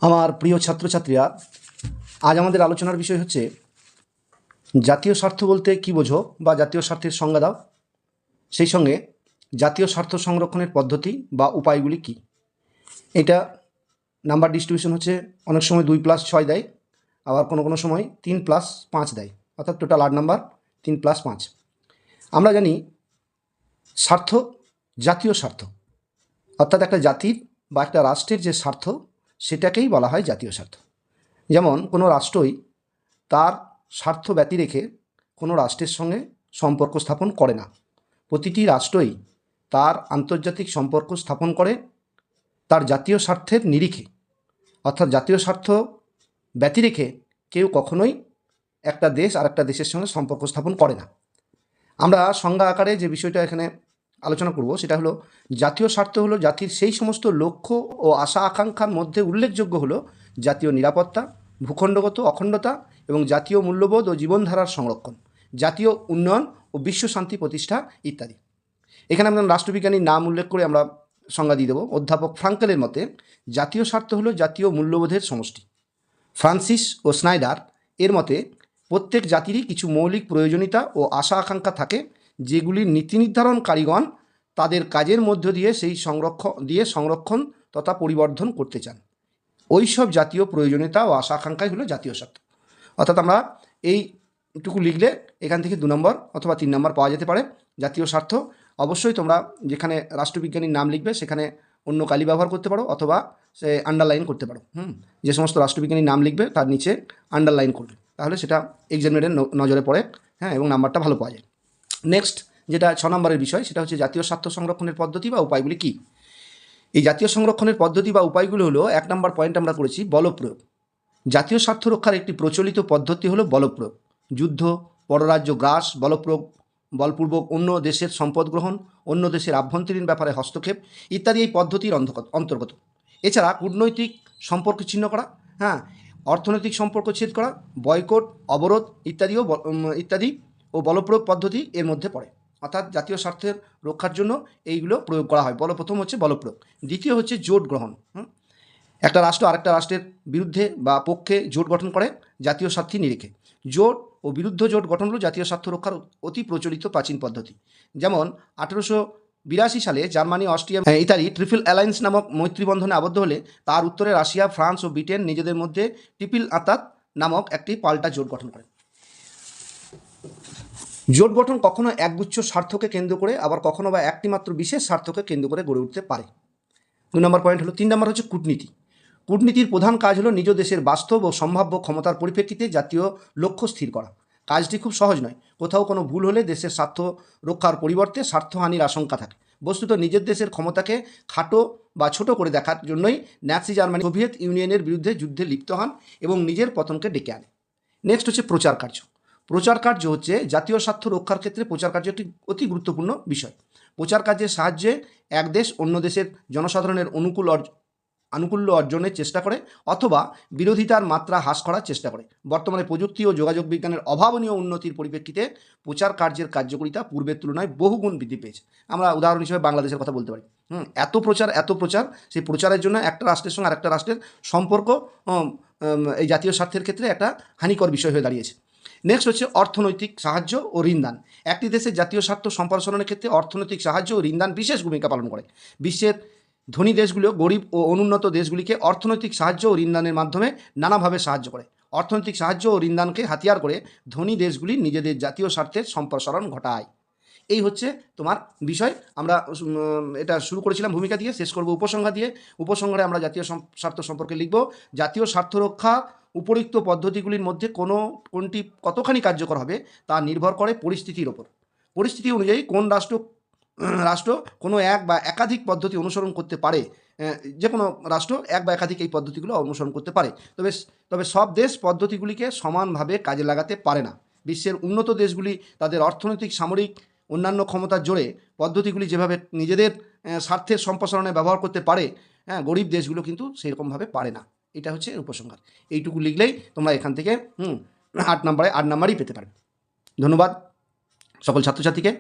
আমার প্রিয় ছাত্রছাত্রীরা, আজ আমাদের আলোচনার বিষয় হচ্ছে জাতীয় স্বার্থ বলতে কী বোঝো বা জাতীয় স্বার্থের সংজ্ঞা দাও। সেই সঙ্গে জাতীয় স্বার্থ সংরক্ষণের পদ্ধতি বা উপায়গুলি কী। এটা নাম্বার ডিস্ট্রিবিউশন হচ্ছে অনেক সময় 2+6 দেয়, আবার কোনো কোনো সময় 3+5 দেয়, অর্থাৎ টোটাল 8 নাম্বার 3+5। আমরা জানি স্বার্থ, জাতীয় স্বার্থ অর্থাৎ একটা জাতির বা একটা রাষ্ট্রের যে স্বার্থ সেটাকেই বলা হয় জাতীয় স্বার্থ। যেমন কোনো রাষ্ট্রই তার স্বার্থ ব্যতি রেখে কোনো রাষ্ট্রের সঙ্গে সম্পর্ক স্থাপন করে না। প্রতিটি রাষ্ট্রই তার আন্তর্জাতিক সম্পর্ক স্থাপন করে তার জাতীয় স্বার্থের নিরিখে, অর্থাৎ জাতীয় স্বার্থ ব্যতি রেখে কেউ কখনোই একটা দেশ আর একটা দেশের সঙ্গে সম্পর্ক স্থাপন করে না। আমরা সংজ্ঞা আকারে যে বিষয়টা এখানে আলোচনা করব সেটা হলো, জাতীয় স্বার্থ হলো জাতির সেই সমস্ত লক্ষ্য ও আশা আকাঙ্ক্ষার মধ্যে উল্লেখযোগ্য হলো জাতীয় নিরাপত্তা, ভূখণ্ডগত অখণ্ডতা এবং জাতীয় মূল্যবোধ ও জীবনধারার সংরক্ষণ, জাতীয় উন্নয়ন ও বিশ্ব শান্তি প্রতিষ্ঠা ইত্যাদি। এখানে আমরা রাষ্ট্রবিজ্ঞানীর নাম উল্লেখ করে আমরা সংজ্ঞা দিয়ে দেবো। অধ্যাপক ফ্রাঙ্কেলের মতে জাতীয় স্বার্থ হলো জাতীয় মূল্যবোধের সমষ্টি। ফ্রান্সিস ও স্নাইডার এর মতে প্রত্যেক জাতিরই কিছু মৌলিক প্রয়োজনীয়তা ও আশা আকাঙ্ক্ষা থাকে, যেগুলির নীতি নির্ধারণকারীগণ তাদের কাজের মধ্য দিয়ে সেই সংরক্ষণ তথা পরিবর্ধন করতে চান। ওই সব জাতীয় প্রয়োজনীয়তা ও আশা আকাঙ্ক্ষাই হলো জাতীয় স্বার্থ। অর্থাৎ আমরা এইটুকু লিখলে এখান থেকে 2 নম্বর অথবা 3 নম্বর পাওয়া যেতে পারে। জাতীয় স্বার্থ অবশ্যই তোমরা যেখানে রাষ্ট্রবিজ্ঞানীর নাম লিখবে সেখানে অন্য কালি ব্যবহার করতে পারো অথবা সে আন্ডারলাইন করতে পারো। যে সমস্ত রাষ্ট্রবিজ্ঞানীর নাম লিখবে তার নিচে আন্ডারলাইন করবে, তাহলে সেটা এক্সামিনারের নজরে পড়ে, এবং নাম্বারটা ভালো পাওয়া যায়। নেক্সট যেটা 6 নম্বরের বিষয় সেটা হচ্ছে জাতীয় স্বার্থ সংরক্ষণের পদ্ধতি বা উপায়গুলি কী। এই জাতীয় সংরক্ষণের পদ্ধতি বা উপায়গুলো হলো, 1 নম্বর পয়েন্ট আমরা করেছি বলপ্রয়োগ। জাতীয় স্বার্থ রক্ষার একটি প্রচলিত পদ্ধতি হলো বলপ্রয়োগ। যুদ্ধ, পররাজ্য গ্রাস, বলপূর্বক অন্য দেশের সম্পদ গ্রহণ, অন্য দেশের আভ্যন্তরীণ ব্যাপারে হস্তক্ষেপ ইত্যাদি এই পদ্ধতির অন্তর্গত। এছাড়া কূটনৈতিক সম্পর্ক ছিন্ন করা, অর্থনৈতিক সম্পর্ক ছেদ করা, বয়কট, অবরোধ ইত্যাদি ও বলপ্রয়োগ পদ্ধতি এর মধ্যে পড়ে। অর্থাৎ জাতীয় স্বার্থের রক্ষার জন্য এইগুলো প্রয়োগ করা হয়। প্রথম হচ্ছে বলপ্রয়োগ, দ্বিতীয় হচ্ছে জোট গ্রহণ। একটা রাষ্ট্র আরেকটা রাষ্ট্রের বিরুদ্ধে বা পক্ষে জোট গঠন করে জাতীয় স্বার্থের নিরিখে। জোট ও বিরুদ্ধ জোট গঠন হলো জাতীয় স্বার্থ রক্ষার অতি প্রচলিত প্রাচীন পদ্ধতি। যেমন 1882 সালে Germany, Austria, Italy triple alliance নামক মৈত্রী বন্ধনে আবদ্ধ হলে তার উত্তরে রাশিয়া, ফ্রান্স ও ব্রিটেন নিজেদের মধ্যে ট্রিপল আঁতাত নামক একটি পাল্টা জোট গঠন করে। জোট গঠন কখনো একগুচ্ছ স্বার্থকে কেন্দ্র করে, আবার কখনো বা একটি মাত্র বিশেষ স্বার্থকে কেন্দ্র করে গড়ে উঠতে পারে। 2 নম্বর পয়েন্ট হলো। 3 নম্বর হচ্ছে কূটনীতি। কূটনীতির প্রধান কাজ হলো নিজ দেশের বাস্তব ও সম্ভাব্য ক্ষমতার পরিপ্রেক্ষিতে জাতীয় লক্ষ্য স্থির করা। কাজটি খুব সহজ নয়। কোথাও কোনো ভুল হলে দেশের স্বার্থ রক্ষার পরিবর্তে স্বার্থহানির আশঙ্কা থাকে। বস্তুত নিজের দেশের ক্ষমতাকে খাটো বা ছোট করে দেখার জন্যই ন্যাৎসি জার্মানি সোভিয়েত ইউনিয়নের বিরুদ্ধে যুদ্ধে লিপ্ত হন এবং নিজের পতনকে ডেকে আনে। নেক্সট হচ্ছে প্রচার কার্য। প্রচার কার্য হচ্ছে জাতীয় স্বার্থ রক্ষার ক্ষেত্রে প্রচার কার্য একটি অতি গুরুত্বপূর্ণ বিষয়। প্রচার কার্যের সাহায্যে এক দেশ অন্য দেশের জনসাধারণের আনুকূল্য অর্জনের চেষ্টা করে অথবা বিরোধিতার মাত্রা হ্রাস করার চেষ্টা করে। বর্তমানে প্রযুক্তি ও যোগাযোগ বিজ্ঞানের অভাবনীয় উন্নতির পরিপ্রেক্ষিতে প্রচার কার্যের কার্যকারিতা পূর্বের তুলনায় বহুগুণ বৃদ্ধি পেয়েছে। আমরা উদাহরণ হিসেবে বাংলাদেশের কথা বলতে পারি। এত প্রচার, সেই প্রচারের জন্য একটা রাষ্ট্রের সঙ্গে আরেকটা রাষ্ট্রের সম্পর্ক এই জাতীয় স্বার্থের ক্ষেত্রে একটা হানিকর বিষয় হয়ে দাঁড়িয়েছে। নেক্সট হচ্ছে অর্থনৈতিক সাহায্য ও ঋণদান। একটি দেশের জাতীয় স্বার্থ সম্প্রসারণের ক্ষেত্রে অর্থনৈতিক সাহায্য ও ঋণদান বিশেষ ভূমিকা পালন করে। বিশ্বের ধনী দেশগুলো গরিব ও অনুন্নত দেশগুলিকে অর্থনৈতিক সাহায্য ও ঋণদানের মাধ্যমে নানাভাবে সাহায্য করে। অর্থনৈতিক সাহায্য ও ঋণদানকে হাতিয়ার করে ধনী দেশগুলি নিজেদের জাতীয় স্বার্থের সম্প্রসারণ ঘটায়। এই হচ্ছে তোমার বিষয়। আমরা এটা শুরু করেছিলাম ভূমিকা দিয়ে, শেষ করব উপসংহার দিয়ে। উপসংহারে আমরা জাতীয় স্বার্থ সম্পর্কে লিখব, জাতীয় স্বার্থ রক্ষা উপরিক্ত পদ্ধতিগুলির মধ্যে কোনটি কতখানি কার্যকর হবে তা নির্ভর করে পরিস্থিতির ওপর। পরিস্থিতি অনুযায়ী কোন রাষ্ট্র কোনো এক বা একাধিক পদ্ধতি অনুসরণ করতে পারে, যে কোনো রাষ্ট্র এক বা একাধিক এই পদ্ধতিগুলো অনুসরণ করতে পারে। তবে সব দেশ পদ্ধতিগুলিকে সমানভাবে কাজে লাগাতে পারে না। বিশ্বের উন্নত দেশগুলি তাদের অর্থনৈতিক, সামরিক, অন্যান্য ক্ষমতার জোরে পদ্ধতিগুলি যেভাবে নিজেদের স্বার্থের সম্প্রসারণে ব্যবহার করতে পারে, গরিব দেশগুলো কিন্তু সেরকমভাবে পারে না। এটা হচ্ছে উপসংহার। এইটুকু লিখলেই তোমরা এখান থেকে 8 নাম্বারই পেতে পারবে। ধন্যবাদ সকল ছাত্রছাত্রীকে।